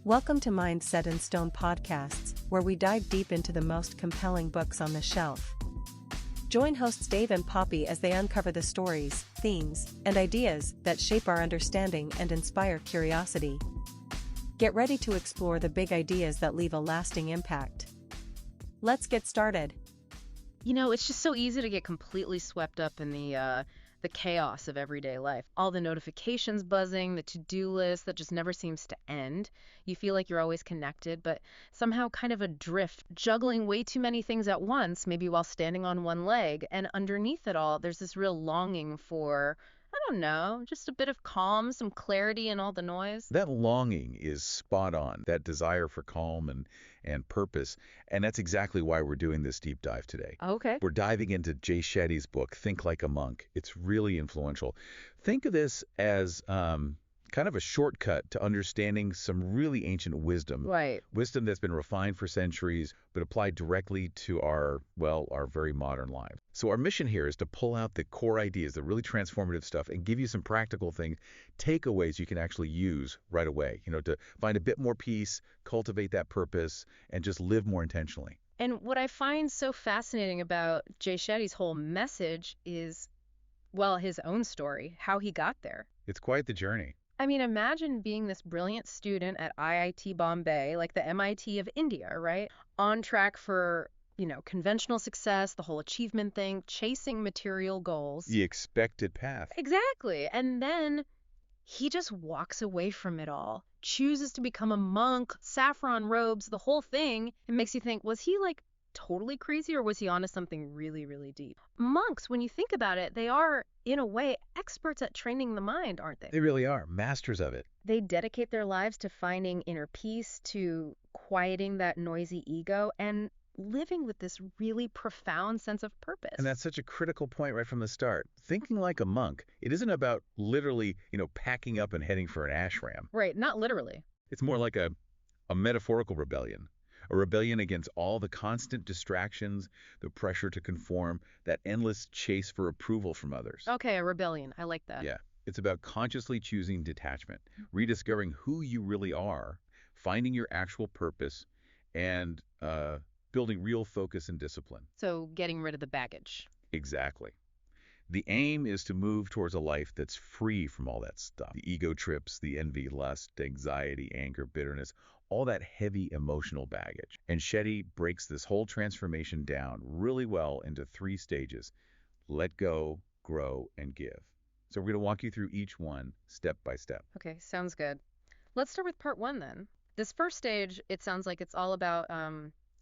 Welcome to Mind Set in Stone podcasts, where we dive deep into the most compelling books on the shelf. Join hosts Dave and Poppy as they uncover the stories, themes, and ideas that shape our understanding and inspire curiosity. Get ready to explore the big ideas that leave a lasting impact. Let's get started. You know, it's just so easy to get completely swept up in the chaos of everyday life. All the notifications buzzing, the to-do list that just never seems to end. You feel like you're always connected, but somehow kind of adrift, juggling way too many things at once, maybe while standing on one leg. And underneath it all, there's this real longing for, I don't know, just a bit of calm, some clarity in all the noise. That longing is spot on, that desire for calm and purpose. And that's exactly why we're doing this deep dive today. Okay. We're diving into Jay Shetty's book, Think Like a Monk. It's really influential. Think of this as kind of a shortcut to understanding some really ancient wisdom. Right. Wisdom that's been refined for centuries, but applied directly to our very modern lives. So our mission here is to pull out the core ideas, the really transformative stuff, and give you some practical things, takeaways you can actually use right away, to find a bit more peace, cultivate that purpose, and just live more intentionally. And what I find so fascinating about Jay Shetty's whole message is, well, his own story, how he got there. It's quite the journey. I mean, imagine being this brilliant student at IIT Bombay, like the MIT of India, right? On track for, conventional success, the whole achievement thing, chasing material goals. The expected path. Exactly. And then he just walks away from it all, chooses to become a monk, saffron robes, the whole thing. It makes you think, was he totally crazy, or was he onto something really, really deep? Monks, when you think about it, they are, in a way, experts at training the mind, aren't they? They really are, masters of it. They dedicate their lives to finding inner peace, to quieting that noisy ego, and living with this really profound sense of purpose. And that's such a critical point right from the start. Thinking like a monk, it isn't about literally, packing up and heading for an ashram. Right, not literally. It's more like a metaphorical rebellion. A rebellion against all the constant distractions, the pressure to conform, that endless chase for approval from others. Okay, a rebellion. I like that. Yeah. It's about consciously choosing detachment, rediscovering who you really are, finding your actual purpose, and building real focus and discipline. So getting rid of the baggage. Exactly. The aim is to move towards a life that's free from all that stuff. The ego trips, the envy, lust, anxiety, anger, bitterness, all that heavy emotional baggage. And Shetty breaks this whole transformation down really well into 3 stages: let go, grow, and give. So we're going to walk you through each one step by step. Okay, sounds good. Let's start with part 1 then. This first stage, it sounds like it's all about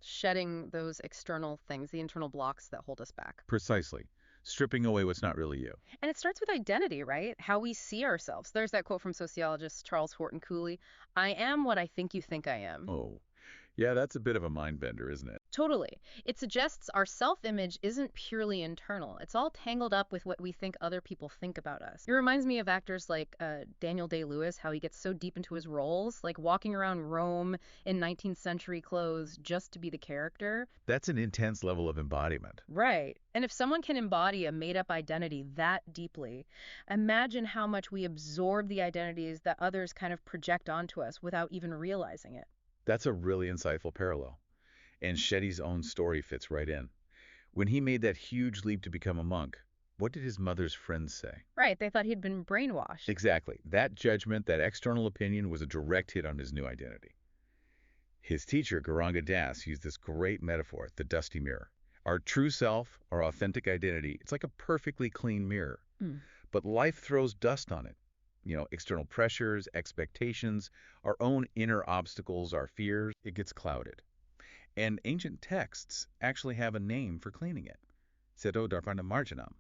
shedding those external things, the internal blocks that hold us back. Precisely. Stripping away what's not really you. And it starts with identity, right? How we see ourselves. There's that quote from sociologist Charles Horton Cooley, "I am what I think you think I am." Oh, yeah, that's a bit of a mind bender, isn't it? Totally. It suggests our self-image isn't purely internal. It's all tangled up with what we think other people think about us. It reminds me of actors like Daniel Day-Lewis, how he gets so deep into his roles, like walking around Rome in 19th century clothes just to be the character. That's an intense level of embodiment. Right. And if someone can embody a made-up identity that deeply, imagine how much we absorb the identities that others kind of project onto us without even realizing it. That's a really insightful parallel. And Shetty's own story fits right in. When he made that huge leap to become a monk, what did his mother's friends say? Right, they thought he'd been brainwashed. Exactly. That judgment, that external opinion was a direct hit on his new identity. His teacher, Garanga Das, used this great metaphor, the dusty mirror. Our true self, our authentic identity, it's like a perfectly clean mirror. But life throws dust on it. External pressures, expectations, our own inner obstacles, our fears, it gets clouded. And ancient texts actually have a name for cleaning it. Sedo darpana marjanam.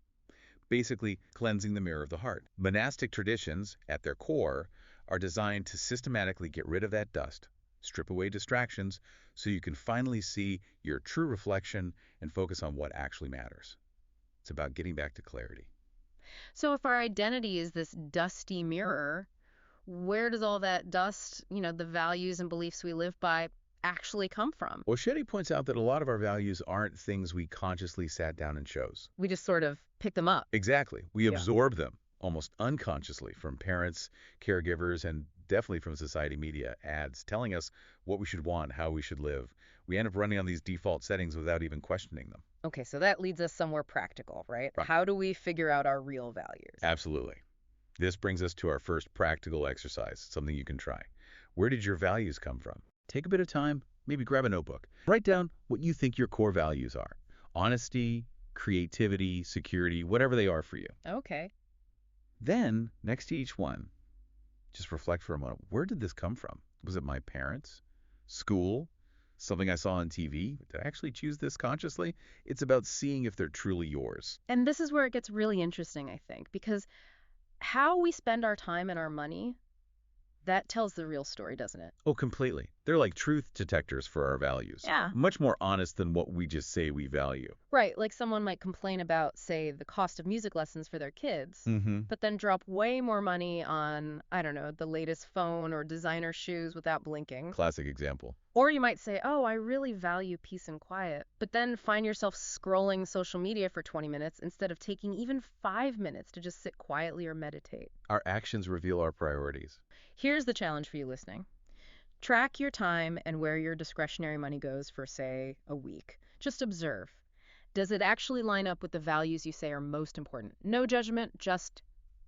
Basically, cleansing the mirror of the heart. Monastic traditions, at their core, are designed to systematically get rid of that dust, strip away distractions, so you can finally see your true reflection and focus on what actually matters. It's about getting back to clarity. So if our identity is this dusty mirror, where does all that dust, the values and beliefs we live by, actually come from? Well, Shetty points out that a lot of our values aren't things we consciously sat down and chose. We just sort of pick them up. Exactly. We absorb them, almost unconsciously, from parents, caregivers, and definitely from society media ads telling us what we should want, how we should live. We end up running on these default settings without even questioning them. Okay, so that leads us somewhere practical, right? Right. How do we figure out our real values? Absolutely. This brings us to our first practical exercise, something you can try. Where did your values come from? Take a bit of time, maybe grab a notebook. Write down what you think your core values are. Honesty, creativity, security, whatever they are for you. Okay. Then, next to each one, just reflect for a moment. Where did this come from? Was it my parents? School? Something I saw on TV? Did I actually choose this consciously? It's about seeing if they're truly yours. And this is where it gets really interesting, I think, because how we spend our time and our money, that tells the real story, doesn't it? Oh, completely. They're like truth detectors for our values. Yeah. Much more honest than what we just say we value. Right, like someone might complain about, say, the cost of music lessons for their kids, but then drop way more money on, I don't know, the latest phone or designer shoes without blinking. Classic example. Or you might say, oh, I really value peace and quiet, but then find yourself scrolling social media for 20 minutes instead of taking even 5 minutes to just sit quietly or meditate. Our actions reveal our priorities. Here's the challenge for you listening. Track your time and where your discretionary money goes for, say, a week. Just observe. Does it actually line up with the values you say are most important? No judgment, just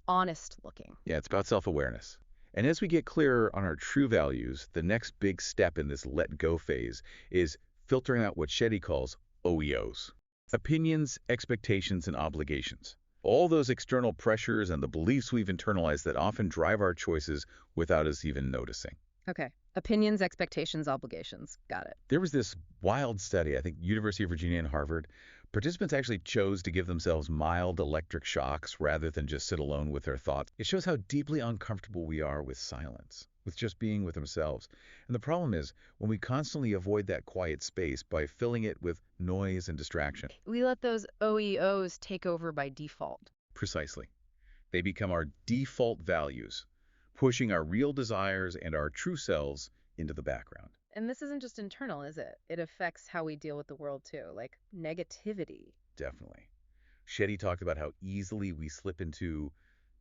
honest looking. Yeah, it's about self-awareness. And as we get clearer on our true values, the next big step in this let-go phase is filtering out what Shetty calls OEOs. Opinions, expectations, and obligations. All those external pressures and the beliefs we've internalized that often drive our choices without us even noticing. Okay. Opinions, expectations, obligations. Got it. There was this wild study, I think University of Virginia and Harvard. Participants actually chose to give themselves mild electric shocks rather than just sit alone with their thoughts. It shows how deeply uncomfortable we are with silence, with just being with themselves. And the problem is, when we constantly avoid that quiet space by filling it with noise and distraction. We let those OEOs take over by default. Precisely. They become our default values, pushing our real desires and our true selves into the background. And this isn't just internal, is it? It affects how we deal with the world too, like negativity. Definitely. Shetty talked about how easily we slip into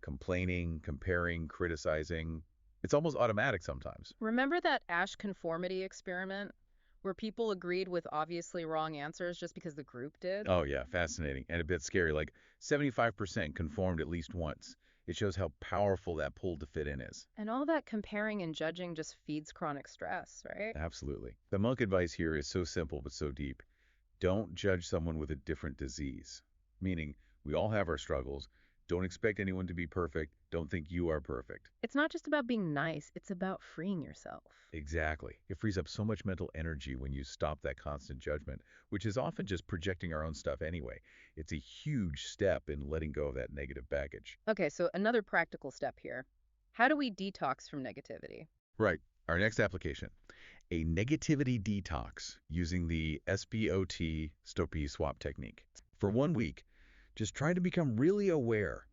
complaining, comparing, criticizing. It's almost automatic sometimes. Remember that Ash conformity experiment where people agreed with obviously wrong answers just because the group did? Oh yeah, fascinating and a bit scary. Like 75% conformed at least once. It shows how powerful that pull to fit in is. And all that comparing and judging just feeds chronic stress, right? Absolutely. The monk advice here is so simple but so deep. Don't judge someone with a different disease. Meaning, we all have our struggles. Don't expect anyone to be perfect. Don't think you are perfect. It's not just about being nice, it's about freeing yourself. Exactly. It frees up so much mental energy when you stop that constant judgment, which is often just projecting our own stuff anyway. It's a huge step in letting go of that negative baggage. Okay, so another practical step here. How do we detox from negativity? Right. Our next application. A negativity detox using the SBOT Stopy swap technique. For 1 week, just try to become really aware.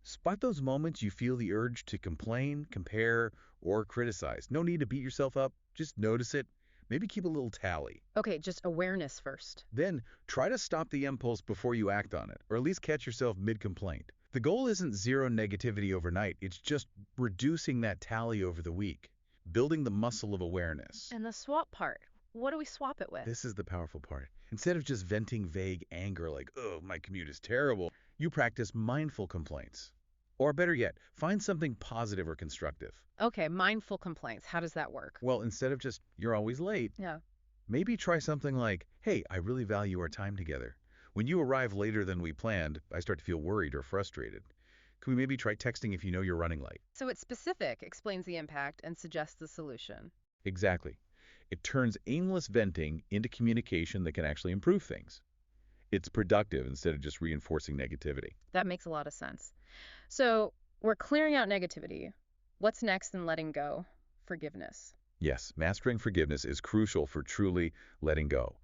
Spot those moments you feel the urge to complain, compare, or criticize. No need to beat yourself up. Just notice it. Maybe keep a little tally. Okay, just awareness first. Then try to stop the impulse before you act on it, or at least catch yourself mid-complaint. The goal isn't zero negativity overnight. It's just reducing that tally over the week, building the muscle of awareness. And the swap part, what do we swap it with? This is the powerful part. Instead of just venting vague anger like, oh, my commute is terrible, you practice mindful complaints. Or better yet, find something positive or constructive. Okay, mindful complaints. How does that work? Well, instead of just, you're always late, Yeah. maybe try something like, hey, I really value our time together. When you arrive later than we planned, I start to feel worried or frustrated. Could we maybe try texting if you know you're running late? So it's specific, explains the impact, and suggests the solution. Exactly. It turns aimless venting into communication that can actually improve things. It's productive instead of just reinforcing negativity. That makes a lot of sense. So we're clearing out negativity. What's next in letting go? Forgiveness. Yes, mastering forgiveness is crucial for truly letting go.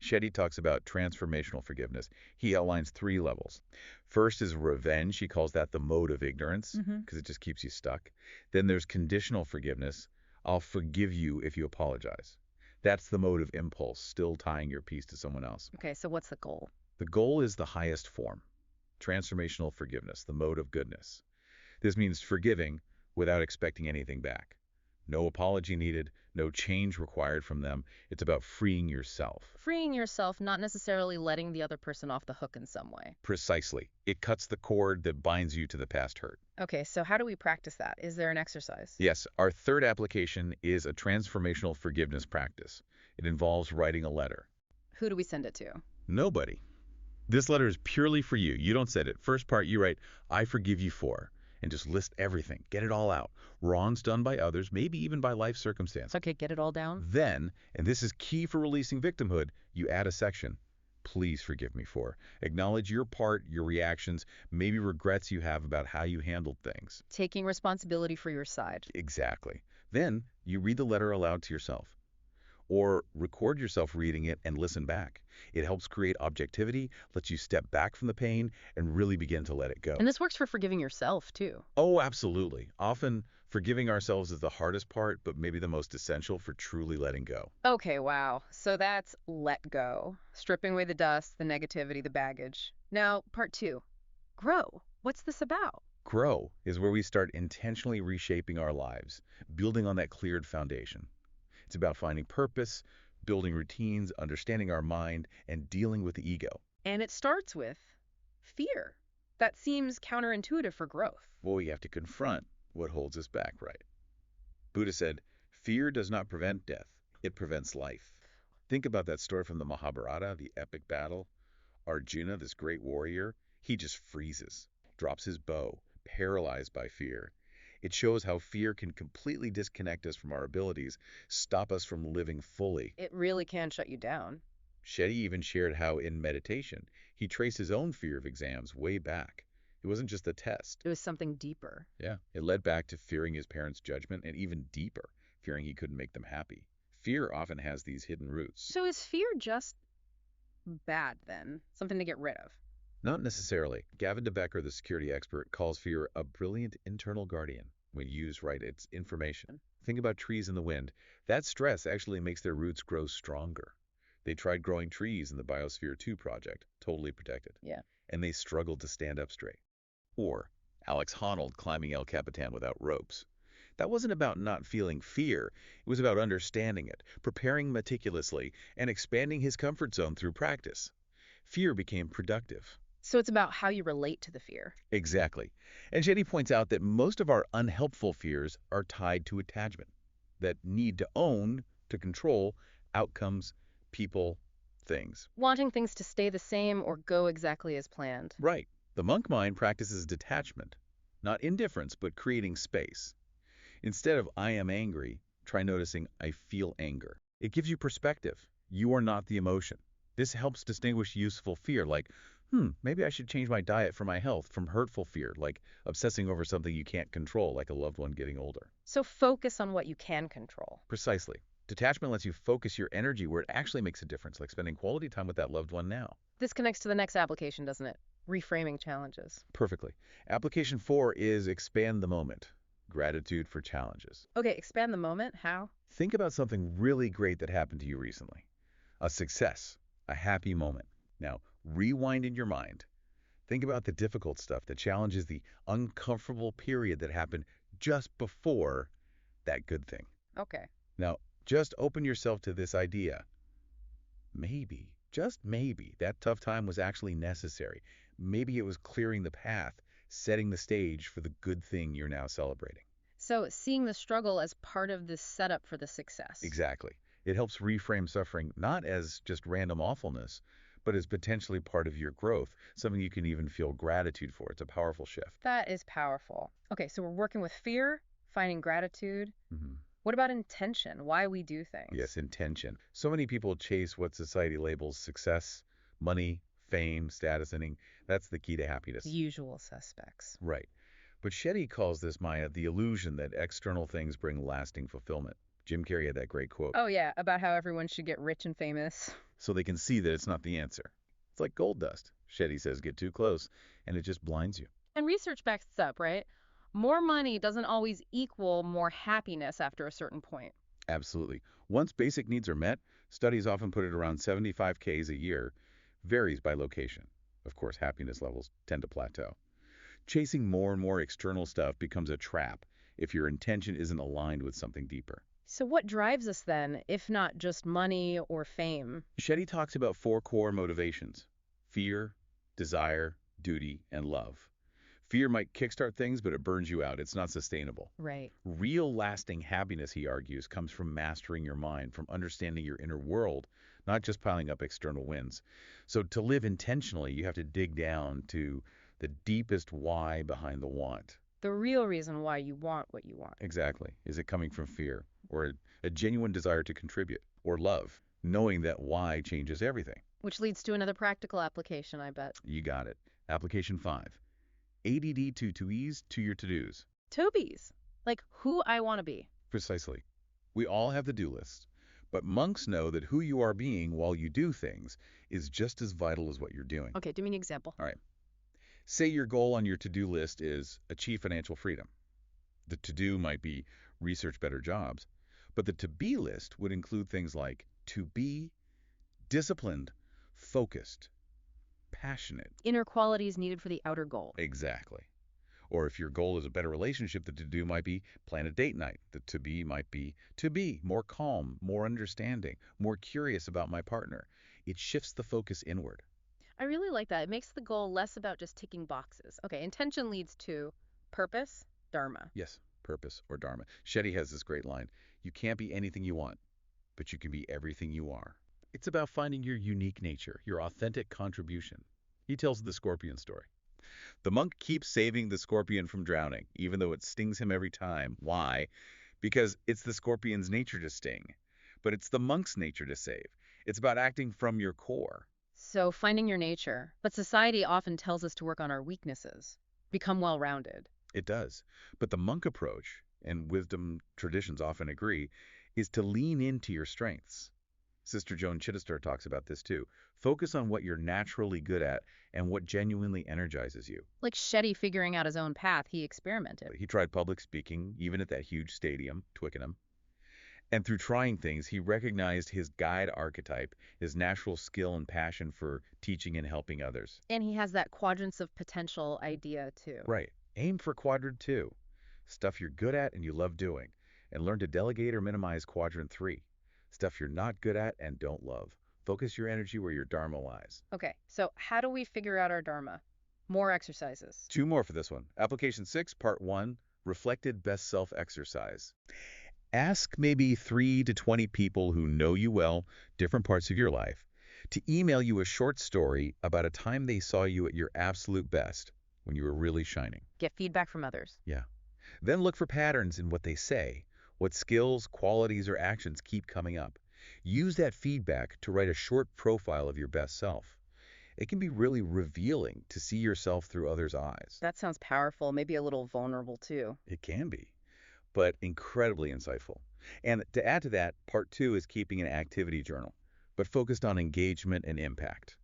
Shetty talks about transformational forgiveness. He outlines 3 levels. First is revenge. He calls that the mode of ignorance because it just keeps you stuck. Then there's conditional forgiveness. I'll forgive you if you apologize. That's the mode of impulse, still tying your peace to someone else. Okay, so what's the goal? The goal is the highest form. transformational forgiveness, the mode of goodness. This means forgiving without expecting anything back. No apology needed, no change required from them. It's about freeing yourself. Freeing yourself, not necessarily letting the other person off the hook in some way. Precisely. It cuts the cord that binds you to the past hurt. Okay, so how do we practice that? Is there an exercise? Yes, our third application is a transformational forgiveness practice. It involves writing a letter. Who do we send it to? Nobody. This letter is purely for you. You don't send it. First part, you write, I forgive you for, and just list everything. Get it all out. Wrongs done by others, maybe even by life circumstance. Okay, get it all down. Then, and this is key for releasing victimhood, you add a section. Please forgive me for. Acknowledge your part, your reactions, maybe regrets you have about how you handled things. Taking responsibility for your side. Exactly. Then, you read the letter aloud to yourself. Or record yourself reading it and listen back. It helps create objectivity, lets you step back from the pain, and really begin to let it go. And this works for forgiving yourself, too. Oh, absolutely. Often, forgiving ourselves is the hardest part, but maybe the most essential for truly letting go. Okay, wow. So that's let go. Stripping away the dust, the negativity, the baggage. Now, part 2. Grow. What's this about? Grow is where we start intentionally reshaping our lives, building on that cleared foundation. It's about finding purpose, building routines, understanding our mind, and dealing with the ego. And it starts with fear. That seems counterintuitive for growth. Well, we have to confront what holds us back, right? Buddha said, fear does not prevent death, it prevents life. Think about that story from the Mahabharata, the epic battle. Arjuna, this great warrior, he just freezes, drops his bow, paralyzed by fear. It shows how fear can completely disconnect us from our abilities, stop us from living fully. It really can shut you down. Shetty even shared how in meditation, he traced his own fear of exams way back. It wasn't just a test. It was something deeper. Yeah, it led back to fearing his parents' judgment and even deeper, fearing he couldn't make them happy. Fear often has these hidden roots. So is fear just bad then? Something to get rid of? Not necessarily. Gavin DeBecker, the security expert, calls fear a brilliant internal guardian. When used right, it's information. Think about trees in the wind. That stress actually makes their roots grow stronger. They tried growing trees in the Biosphere 2 project, totally protected. Yeah. And they struggled to stand up straight. Or Alex Honnold climbing El Capitan without ropes. That wasn't about not feeling fear. It was about understanding it, preparing meticulously, and expanding his comfort zone through practice. Fear became productive. So it's about how you relate to the fear. Exactly. And Shetty points out that most of our unhelpful fears are tied to attachment, that need to own, to control outcomes, people, things. Wanting things to stay the same or go exactly as planned. Right. The monk mind practices detachment, not indifference, but creating space. Instead of I am angry, try noticing I feel anger. It gives you perspective. You are not the emotion. This helps distinguish useful fear like, maybe I should change my diet for my health, from hurtful fear, like obsessing over something you can't control, like a loved one getting older. So focus on what you can control. Precisely. Detachment lets you focus your energy where it actually makes a difference, like spending quality time with that loved one now. This connects to the next application, doesn't it? Reframing challenges. Perfectly. Application 4 is expand the moment. Gratitude for challenges. Okay, expand the moment. How? Think about something really great that happened to you recently. A success, a happy moment. Now, rewind in your mind. Think about the difficult stuff, the challenges, the uncomfortable period that happened just before that good thing. Okay. Now, just open yourself to this idea. Maybe, just maybe, that tough time was actually necessary. Maybe it was clearing the path, setting the stage for the good thing you're now celebrating. So seeing the struggle as part of the setup for the success. Exactly. It helps reframe suffering not as just random awfulness, but as potentially part of your growth, something you can even feel gratitude for. It's a powerful shift. That is powerful. Okay, so we're working with fear, finding gratitude. Mm-hmm. What about intention? Why we do things? Yes, intention. So many people chase what society labels success, money, fame, status, and that's the key to happiness. The usual suspects. Right. But Shetty calls this, Maya, the illusion that external things bring lasting fulfillment. Jim Carrey had that great quote. Oh, yeah, about how everyone should get rich and famous. So they can see that it's not the answer. It's like gold dust. Shetty says get too close, and it just blinds you. And research backs this up, right? More money doesn't always equal more happiness after a certain point. Absolutely. Once basic needs are met, studies often put it around 75Ks a year, varies by location. Of course, happiness levels tend to plateau. Chasing more and more external stuff becomes a trap if your intention isn't aligned with something deeper. So what drives us then, if not just money or fame? Shetty talks about 4 core motivations: fear, desire, duty, and love. Fear might kickstart things, but it burns you out. It's not sustainable. Right. Real lasting happiness, he argues, comes from mastering your mind, from understanding your inner world, not just piling up external wins. So to live intentionally, you have to dig down to the deepest why behind the want. The real reason why you want what you want. Exactly. Is it coming from fear or a genuine desire to contribute or love? Knowing that why changes everything. Which leads to another practical application, I bet. You got it. Application 5. ADD to ease to your to-dos. Tobies. Like who I want to be. Precisely. We all have the do list, but monks know that who you are being while you do things is just as vital as what you're doing. Okay, give me an example. All right. Say your goal on your to-do list is achieve financial freedom. The to-do might be research better jobs, but the to-be list would include things like to be disciplined, focused, passionate. Inner qualities needed for the outer goal. Exactly. Or if your goal is a better relationship, the to-do might be plan a date night. The to-be might be to be more calm, more understanding, more curious about my partner. It shifts the focus inward. I really like that. It makes the goal less about just ticking boxes. Okay, intention leads to purpose, dharma. Yes, purpose or dharma. Shetty has this great line: you can't be anything you want, but you can be everything you are. It's about finding your unique nature, your authentic contribution. He tells the scorpion story. The monk keeps saving the scorpion from drowning, even though it stings him every time. Why? Because it's the scorpion's nature to sting, but it's the monk's nature to save. It's about acting from your core. So finding your nature. But society often tells us to work on our weaknesses, become well-rounded. It does. But the monk approach, and wisdom traditions often agree, is to lean into your strengths. Sister Joan Chittister talks about this too. Focus on what you're naturally good at and what genuinely energizes you. Like Shetty figuring out his own path, he experimented. He tried public speaking, even at that huge stadium, Twickenham. And through trying things, he recognized his guide archetype, his natural skill and passion for teaching and helping others. And he has that quadrants of potential idea too. Right. Aim for quadrant 2. Stuff you're good at and you love doing. And learn to delegate or minimize quadrant 3. Stuff you're not good at and don't love. Focus your energy where your dharma lies. Okay, so how do we figure out our dharma? More exercises. 2 more for this one. Application 6, Part 1, Reflected Best Self Exercise. Ask maybe 3 to 20 people who know you well, different parts of your life, to email you a short story about a time they saw you at your absolute best, when you were really shining. Get feedback from others. Yeah. Then look for patterns in what they say, what skills, qualities, or actions keep coming up. Use that feedback to write a short profile of your best self. It can be really revealing to see yourself through others' eyes. That sounds powerful, maybe a little vulnerable too. It can be, but incredibly insightful. And to add to that, Part 2 is keeping an activity journal, but focused on engagement and impact.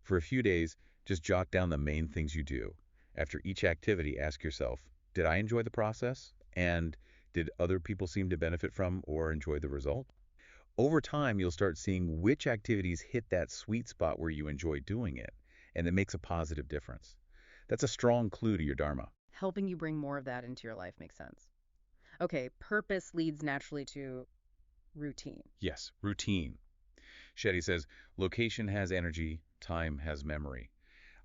For a few days, just jot down the main things you do. After each activity, ask yourself, did I enjoy the process? And did other people seem to benefit from or enjoy the result? Over time, you'll start seeing which activities hit that sweet spot where you enjoy doing it, and it makes a positive difference. That's a strong clue to your dharma. Helping you bring more of that into your life makes sense. Okay, purpose leads naturally to routine. Yes, routine. Shetty says, location has energy, time has memory.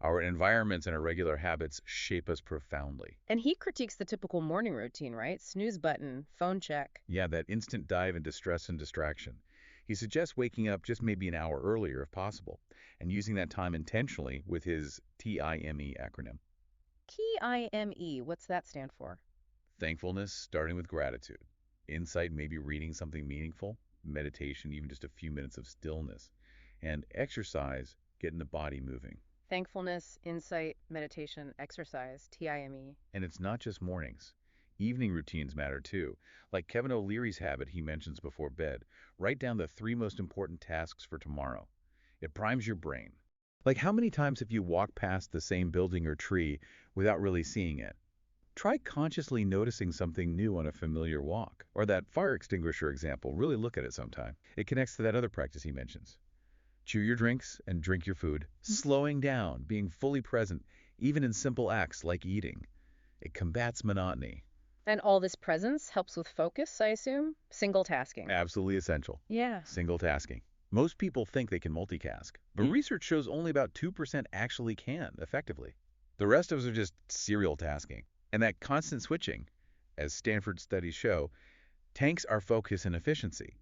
Our environments and our regular habits shape us profoundly. And he critiques the typical morning routine, right? Snooze button, phone check. Yeah, that instant dive into stress and distraction. He suggests waking up just maybe an hour earlier if possible, and using that time intentionally with his TIME acronym. TIME, what's that stand for? Thankfulness, starting with gratitude. Insight, maybe reading something meaningful. Meditation, even just a few minutes of stillness. And exercise, getting the body moving. Thankfulness, insight, meditation, exercise, TIME. And it's not just mornings. Evening routines matter too. Like Kevin O'Leary's habit he mentions before bed. Write down the 3 most important tasks for tomorrow. It primes your brain. Like how many times have you walked past the same building or tree without really seeing it? Try consciously noticing something new on a familiar walk. Or that fire extinguisher example, really look at it sometime. It connects to that other practice he mentions. Chew your drinks and drink your food, slowing down, being fully present, even in simple acts like eating. It combats monotony. And all this presence helps with focus, I assume? Single tasking. Absolutely essential. Yeah. Single tasking. Most people think they can multitask, but research shows only about 2% actually can effectively. The rest of us are just serial tasking. And that constant switching, as Stanford studies show, tanks our focus and efficiency.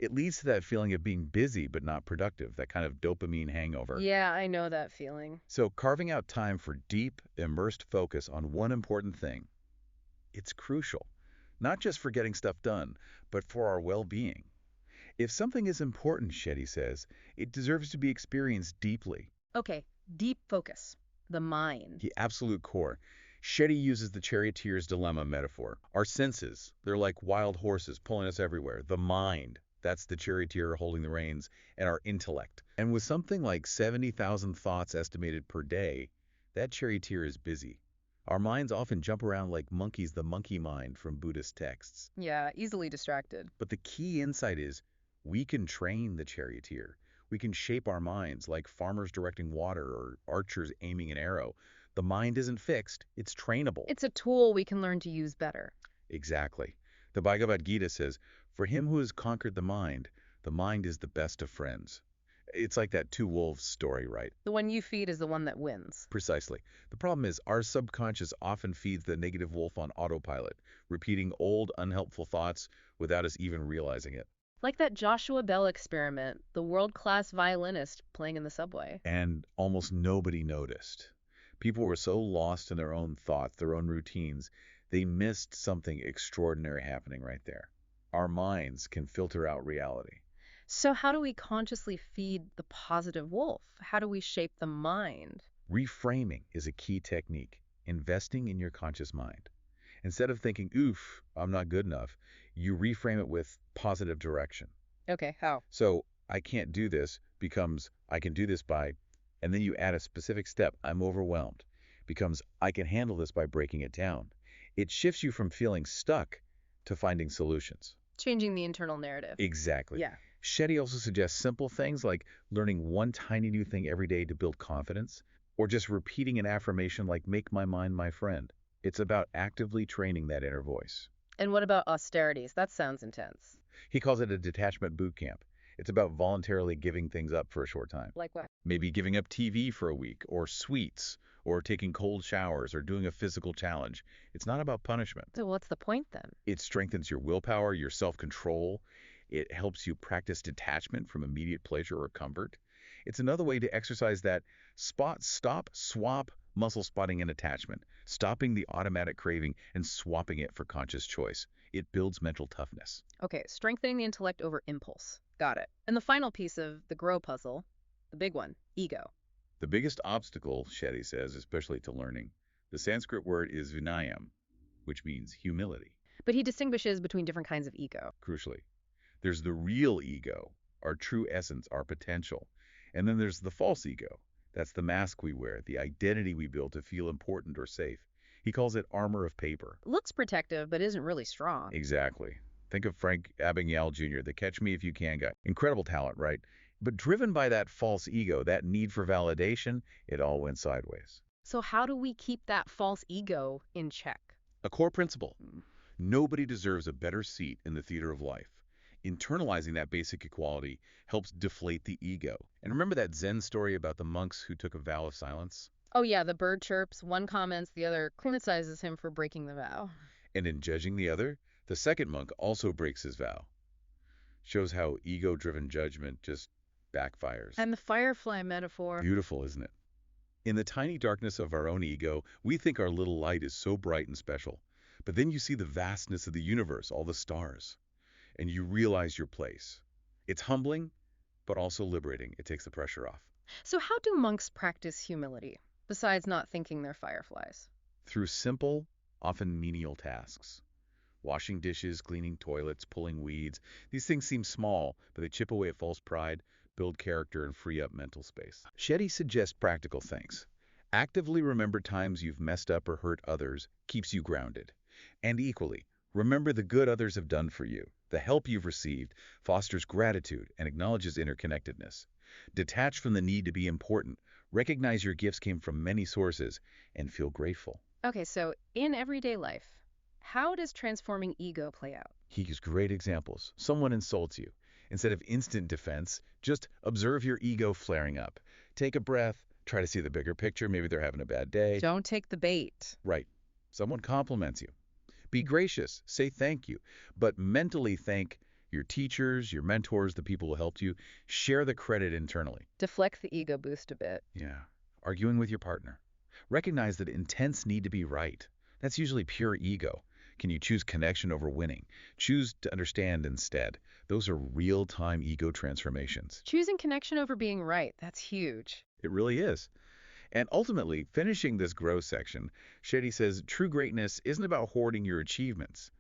It leads to that feeling of being busy but not productive, that kind of dopamine hangover. Yeah, I know that feeling. So carving out time for deep, immersed focus on one important thing, it's crucial, not just for getting stuff done, but for our well-being. If something is important, Shetty says, it deserves to be experienced deeply. Okay, deep focus. The mind. The absolute core. Shetty uses the charioteer's dilemma metaphor. Our senses, they're like wild horses pulling us everywhere. The mind, that's the charioteer holding the reins, and our intellect. And with something like 70,000 thoughts estimated per day, that charioteer is busy. Our minds often jump around like monkeys, the monkey mind from Buddhist texts. Yeah, easily distracted. But the key insight is we can train the charioteer. We can shape our minds like farmers directing water or archers aiming an arrow. The mind isn't fixed, it's trainable. It's a tool we can learn to use better. Exactly. The Bhagavad Gita says, for him who has conquered the mind is the best of friends. It's like that two wolves story, right? The one you feed is the one that wins. Precisely. The problem is our subconscious often feeds the negative wolf on autopilot, repeating old, unhelpful thoughts without us even realizing it. Like that Joshua Bell experiment, the world-class violinist playing in the subway. And almost nobody noticed. People were so lost in their own thoughts, their own routines, they missed something extraordinary happening right there. Our minds can filter out reality. So how do we consciously feed the positive wolf? How do we shape the mind? Reframing is a key technique, investing in your conscious mind. Instead of thinking, oof, I'm not good enough, you reframe it with positive direction. Okay, how? So, I can't do this becomes, I can do this by, and then you add a specific step, I'm overwhelmed, becomes, I can handle this by breaking it down. It shifts you from feeling stuck to finding solutions. Changing the internal narrative. Exactly. Yeah. Shetty also suggests simple things like learning one tiny new thing every day to build confidence, or just repeating an affirmation like, make my mind my friend. It's about actively training that inner voice. And what about austerities? That sounds intense. He calls it a detachment boot camp. It's about voluntarily giving things up for a short time. Like what? Maybe giving up TV for a week, or sweets, or taking cold showers, or doing a physical challenge. It's not about punishment. So what's the point then? It strengthens your willpower, your self-control. It helps you practice detachment from immediate pleasure or comfort. It's another way to exercise that swap muscle spotting and attachment, stopping the automatic craving and swapping it for conscious choice. It builds mental toughness. Okay, strengthening the intellect over impulse. Got it. And the final piece of the grow puzzle, the big one, ego. The biggest obstacle, Shetty says, especially to learning, the Sanskrit word is vinayam, which means humility. But he distinguishes between different kinds of ego. Crucially, there's the real ego, our true essence, our potential. And then there's the false ego. That's the mask we wear, the identity we build to feel important or safe. He calls it armor of paper. Looks protective, but isn't really strong. Exactly. Think of Frank Abagnale Jr., the Catch Me If You Can guy. Incredible talent, right? But driven by that false ego, that need for validation, it all went sideways. So how do we keep that false ego in check? A core principle. Nobody deserves a better seat in the theater of life. Internalizing that basic equality helps deflate the ego. And remember that Zen story about the monks who took a vow of silence? Oh yeah, the bird chirps, one comments, the other criticizes him for breaking the vow. And in judging the other, the second monk also breaks his vow. Shows how ego-driven judgment just backfires. And the firefly metaphor. Beautiful, isn't it? In the tiny darkness of our own ego, we think our little light is so bright and special. But then you see the vastness of the universe, all the stars, and you realize your place. It's humbling, but also liberating. It takes the pressure off. So how do monks practice humility, besides not thinking they're fireflies? Through simple, often menial tasks. Washing dishes, cleaning toilets, pulling weeds. These things seem small, but they chip away at false pride, build character, and free up mental space. Shetty suggests practical things. Actively remember times you've messed up or hurt others keeps you grounded. And equally, Remember the good others have done for you. The help you've received fosters gratitude and acknowledges interconnectedness. Detach from the need to be important. Recognize your gifts came from many sources and feel grateful. Okay, so in everyday life, how does transforming ego play out? He gives great examples. Someone insults you. Instead of instant defense, just observe your ego flaring up. Take a breath, try to see the bigger picture. Maybe they're having a bad day. Don't take the bait. Right. Someone compliments you. Be gracious, say thank you, but mentally thank your teachers, your mentors, the people who helped you. Share the credit internally. Deflect the ego boost a bit. Yeah. Arguing with your partner. Recognize that intents need to be right. That's usually pure ego. Can you choose connection over winning? Choose to understand instead. Those are real-time ego transformations. Choosing connection over being right, that's huge. It really is. And ultimately, finishing this growth section, Shetty says true greatness isn't about hoarding your achievements.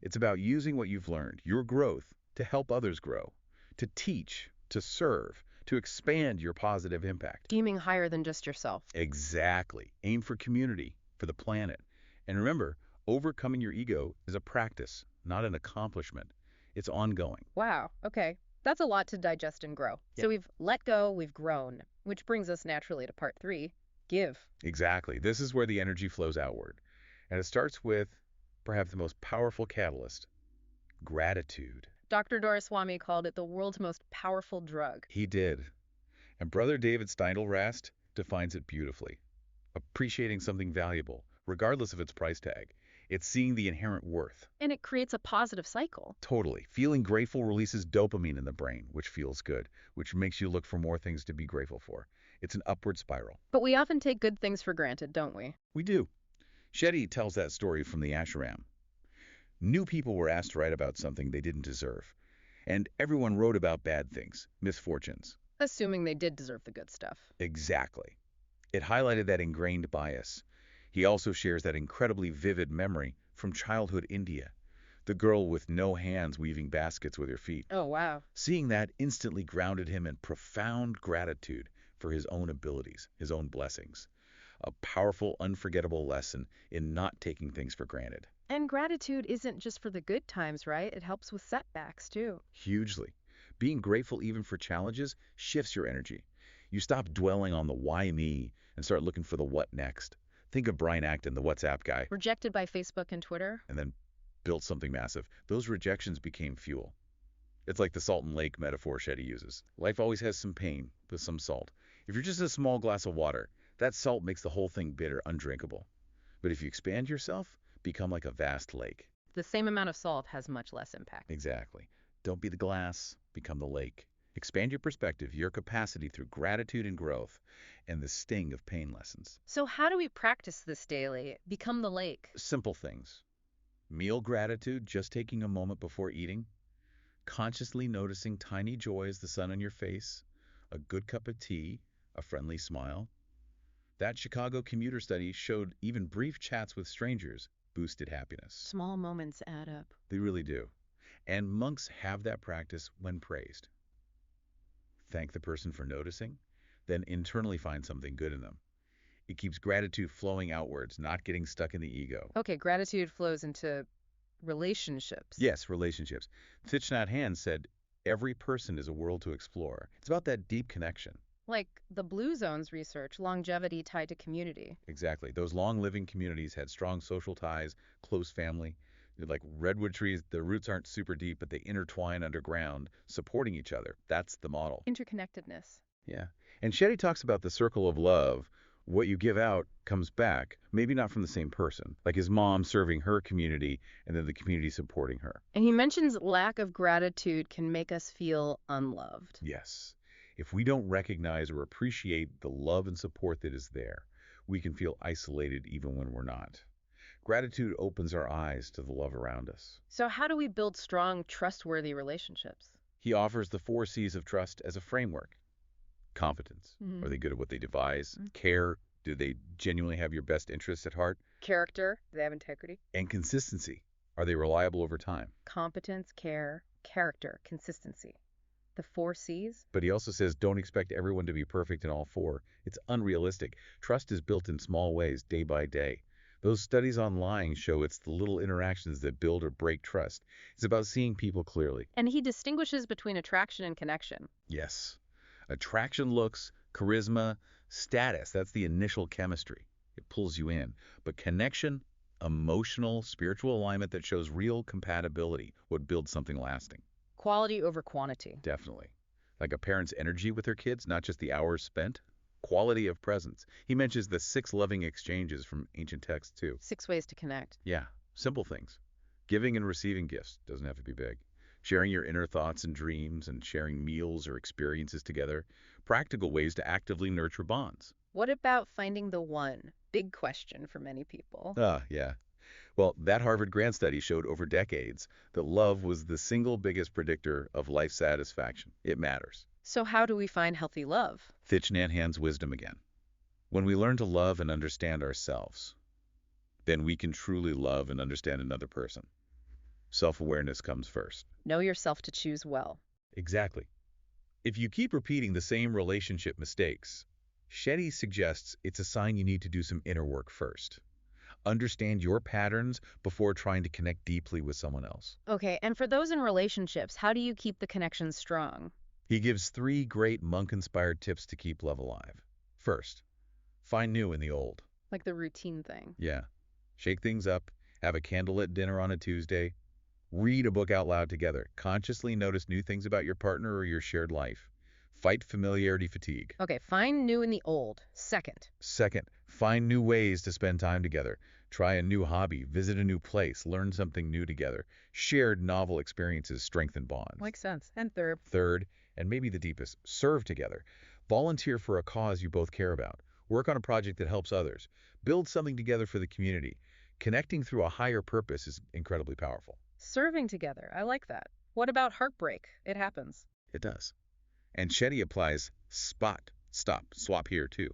It's about using what you've learned, your growth, to help others grow, to teach, to serve, to expand your positive impact. Aiming higher than just yourself. Exactly. Aim for community, for the planet. And remember, overcoming your ego is a practice, not an accomplishment. It's ongoing. Wow, okay. That's a lot to digest and grow. Yep. So we've let go, we've grown, which brings us naturally to part 3, give. Exactly. This is where the energy flows outward. And it starts with perhaps the most powerful catalyst, gratitude. Dr. Doraiswamy called it the world's most powerful drug. He did. And Brother David Steindl-Rast defines it beautifully. Appreciating something valuable, regardless of its price tag. It's seeing the inherent worth. And it creates a positive cycle. Totally. Feeling grateful releases dopamine in the brain, which feels good, which makes you look for more things to be grateful for. It's an upward spiral. But we often take good things for granted, don't we? We do. Shetty tells that story from the ashram. New people were asked to write about something they didn't deserve. And everyone wrote about bad things, misfortunes. Assuming they did deserve the good stuff. Exactly. It highlighted that ingrained bias. He also shares that incredibly vivid memory from childhood India. The girl with no hands weaving baskets with her feet. Oh, wow. Seeing that instantly grounded him in profound gratitude for his own abilities, his own blessings. A powerful, unforgettable lesson in not taking things for granted. And gratitude isn't just for the good times, right? It helps with setbacks, too. Hugely. Being grateful even for challenges shifts your energy. You stop dwelling on the why me and start looking for the what next. Think of Brian Acton, the WhatsApp guy. Rejected by Facebook and Twitter. And then built something massive. Those rejections became fuel. It's like the salt and lake metaphor Shetty uses. Life always has some pain with some salt. If you're just a small glass of water, that salt makes the whole thing bitter, undrinkable. But if you expand yourself, become like a vast lake. The same amount of salt has much less impact. Exactly. Don't be the glass, become the lake. Expand your perspective, your capacity through gratitude and growth, and the sting of pain lessons. So how do we practice this daily? Become the lake. Simple things. Meal gratitude, just taking a moment before eating. Consciously noticing tiny joys, the sun on your face, a good cup of tea, a friendly smile. That Chicago commuter study showed even brief chats with strangers boosted happiness. Small moments add up. They really do. And monks have that practice when praised. Thank the person for noticing, then internally find something good in them. It keeps gratitude flowing outwards, not getting stuck in the ego. Okay, gratitude flows into relationships. Yes, relationships. Thich Nhat Hanh said, every person is a world to explore. It's about that deep connection. Like the Blue Zones research, longevity tied to community. Exactly. Those long-living communities had strong social ties, close family. Like redwood trees, the roots aren't super deep, but they intertwine underground, supporting each other. That's the model. Interconnectedness. Yeah. And Shetty talks about the circle of love. What you give out comes back, maybe not from the same person, like his mom serving her community and then the community supporting her. And he mentions lack of gratitude can make us feel unloved. Yes. If we don't recognize or appreciate the love and support that is there, we can feel isolated even when we're not. Gratitude opens our eyes to the love around us. So how do we build strong, trustworthy relationships? He offers the 4 C's of trust as a framework. Competence. Mhm. Are they good at what they devise? Care. Do they genuinely have your best interests at heart? Character. Do they have integrity? And consistency. Are they reliable over time? Competence, care, character, consistency. The 4 C's? But he also says don't expect everyone to be perfect in all 4. It's unrealistic. Trust is built in small ways, day by day. Those studies online show it's the little interactions that build or break trust. It's about seeing people clearly. And he distinguishes between attraction and connection. Yes. Attraction looks, charisma, status, that's the initial chemistry. It pulls you in. But connection, emotional, spiritual alignment that shows real compatibility, what builds something lasting. Quality over quantity. Definitely. Like a parent's energy with their kids, not just the hours spent. Quality of presence. He mentions the 6 loving exchanges from ancient texts, too. 6 ways to connect. Yeah, simple things. Giving and receiving gifts doesn't have to be big. Sharing your inner thoughts and dreams and sharing meals or experiences together. Practical ways to actively nurture bonds. What about finding the one? Big question for many people. Yeah. Well, that Harvard grant study showed over decades that love was the single biggest predictor of life satisfaction. It matters. So how do we find healthy love? Thich Nhat Hanh's wisdom again. When we learn to love and understand ourselves, then we can truly love and understand another person. Self-awareness comes first. Know yourself to choose well. Exactly. If you keep repeating the same relationship mistakes, Shetty suggests it's a sign you need to do some inner work first. Understand your patterns before trying to connect deeply with someone else. Okay, and for those in relationships, how do you keep the connection strong? He gives 3 great monk-inspired tips to keep love alive. First, find new in the old. Like the routine thing. Yeah. Shake things up, have a candlelit dinner on a Tuesday, read a book out loud together, consciously notice new things about your partner or your shared life. Fight familiarity fatigue. Okay, find new in the old. Second, find new ways to spend time together. Try a new hobby, visit a new place, learn something new together. Shared novel experiences strengthen bonds. Makes sense. And Third, and maybe the deepest, serve together. Volunteer for a cause you both care about. Work on a project that helps others. Build something together for the community. Connecting through a higher purpose is incredibly powerful. serving together. I like that. What about heartbreak? It happens. It does. And Shetty applies spot, stop, swap here too.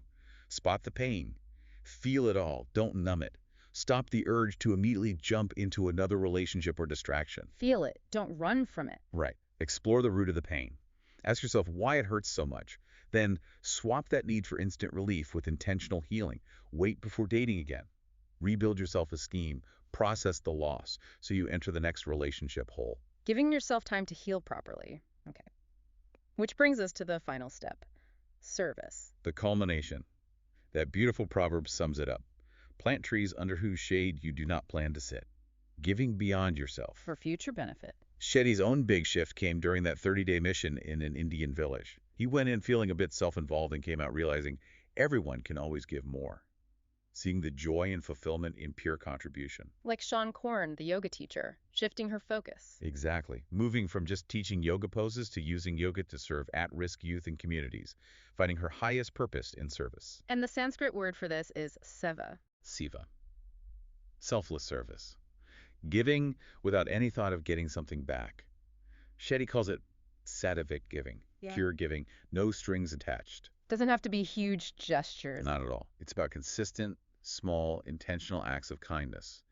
Spot the pain. Feel it all. Don't numb it. Stop the urge to immediately jump into another relationship or distraction. Feel it. Don't run from it. Right. Explore the root of the pain. Ask yourself why it hurts so much. Then swap that need for instant relief with intentional healing. Wait before dating again. Rebuild your self-esteem. Process the loss so you enter the next relationship whole. Giving yourself time to heal properly. Okay. Which brings us to the final step. Service. The culmination. That beautiful proverb sums it up. Plant trees under whose shade you do not plan to sit. Giving beyond yourself. For future benefit. Shetty's own big shift came during that 30-day mission in an Indian village. He went in feeling a bit self-involved and came out realizing everyone can always give more. Seeing the joy and fulfillment in pure contribution. Like Sean Korn, the yoga teacher, shifting her focus. Exactly. Moving from just teaching yoga poses to using yoga to serve at-risk youth and communities, finding her highest purpose in service. And the Sanskrit word for this is seva. Siva. Selfless service. Giving without any thought of getting something back. Shetty calls it sattvic giving, pure giving, no strings attached. Doesn't have to be huge gestures. Not at all. It's about consistent, small, intentional acts of kindness,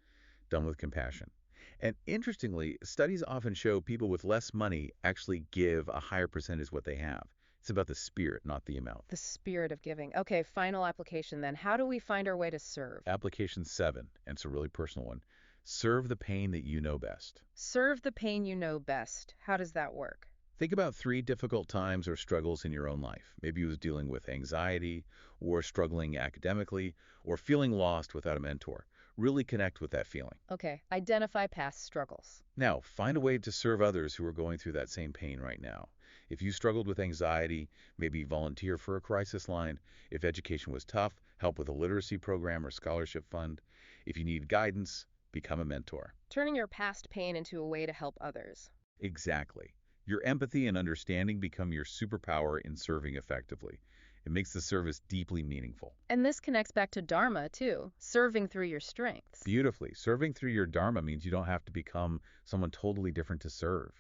done with compassion. And interestingly, studies often show people with less money actually give a higher percentage of what they have. It's about the spirit, not the amount. The spirit of giving. Okay, final application then. How do we find our way to serve? Application 7, and it's a really personal one. Serve the pain that you know best. Serve the pain you know best. How does that work? Think about 3 difficult times or struggles in your own life. Maybe it was dealing with anxiety, or struggling academically, or feeling lost without a mentor. Really connect with that feeling. Okay, identify past struggles. Now, find a way to serve others who are going through that same pain right now. If you struggled with anxiety, maybe volunteer for a crisis line. If education was tough, help with a literacy program or scholarship fund. If you need guidance, become a mentor. Turning your past pain into a way to help others. Exactly. Your empathy and understanding become your superpower in serving effectively. It makes the service deeply meaningful. And this connects back to Dharma, too. Serving through your strengths. Beautifully. Serving through your Dharma means you don't have to become someone totally different to serve.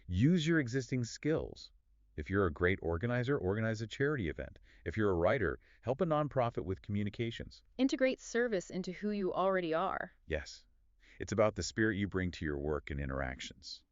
Use your existing skills. If you're a great organizer, organize a charity event. If you're a writer, help a nonprofit with communications. Integrate service into who you already are. Yes. It's about the spirit you bring to your work and interactions.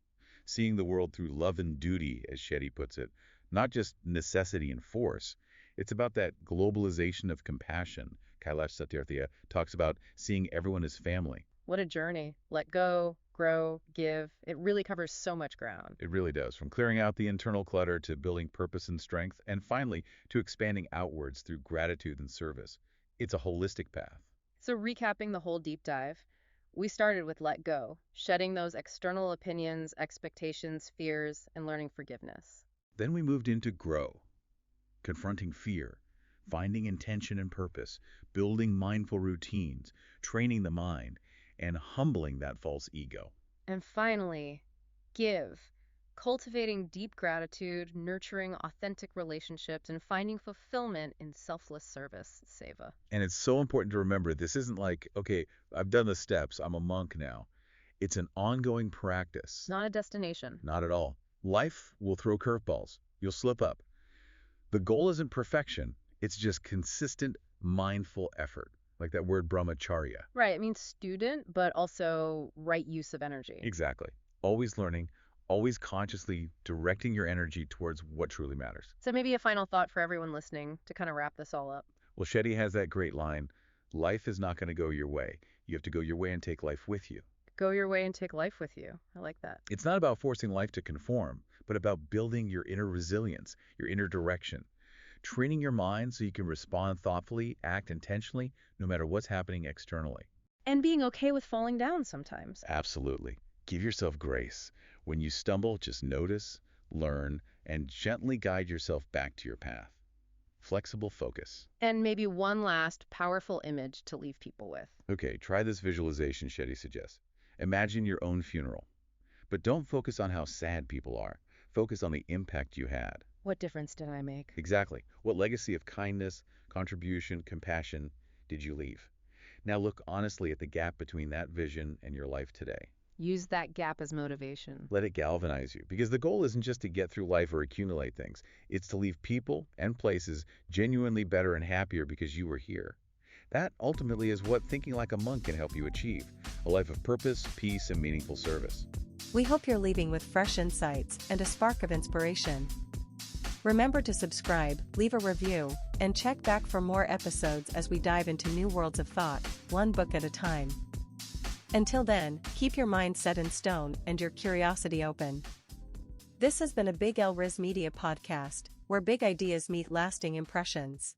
Seeing the world through love and duty, as Shetty puts it, not just necessity and force. It's about that globalization of compassion, Kailash Satyarthya, talks about seeing everyone as family. What a journey. Let go, grow, give. It really covers so much ground. It really does, from clearing out the internal clutter to building purpose and strength, and finally, to expanding outwards through gratitude and service. It's a holistic path. So, recapping the whole deep dive, we started with let go, shedding those external opinions, expectations, fears, and learning forgiveness. Then we moved into grow, confronting fear, finding intention and purpose, building mindful routines, training the mind, and humbling that false ego. And finally, give, cultivating deep gratitude, nurturing authentic relationships, and finding fulfillment in selfless service, Seva. And it's so important to remember this isn't like, okay, I've done the steps, I'm a monk now. It's an ongoing practice. Not a destination. Not at all. Life will throw curveballs. You'll slip up. The goal isn't perfection. It's just consistent, mindful effort, like that word brahmacharya. Right, it means student, but also right use of energy. Exactly. Always learning, always consciously directing your energy towards what truly matters. So maybe a final thought for everyone listening to kind of wrap this all up. Well, Shetty has that great line, life is not going to go your way. You have to go your way and take life with you. Go your way and take life with you. I like that. It's not about forcing life to conform, but about building your inner resilience, your inner direction. Training your mind so you can respond thoughtfully, act intentionally, no matter what's happening externally. And being okay with falling down sometimes. Absolutely. Give yourself grace. When you stumble, just notice, learn, and gently guide yourself back to your path. Flexible focus. And maybe one last powerful image to leave people with. Okay, try this visualization Shetty suggests. Imagine your own funeral. But don't focus on how sad people are. Focus on the impact you had. What difference did I make? Exactly. What legacy of kindness, contribution, compassion did you leave? Now look honestly at the gap between that vision and your life today. Use that gap as motivation. Let it galvanize you, because the goal isn't just to get through life or accumulate things. It's to leave people and places genuinely better and happier because you were here. That ultimately is what thinking like a monk can help you achieve, a life of purpose, peace, and meaningful service. We hope you're leaving with fresh insights and a spark of inspiration. Remember to subscribe, leave a review, and check back for more episodes as we dive into new worlds of thought, one book at a time. Until then, keep your mind set in stone and your curiosity open. This has been a Big L Riz Media podcast, where big ideas meet lasting impressions.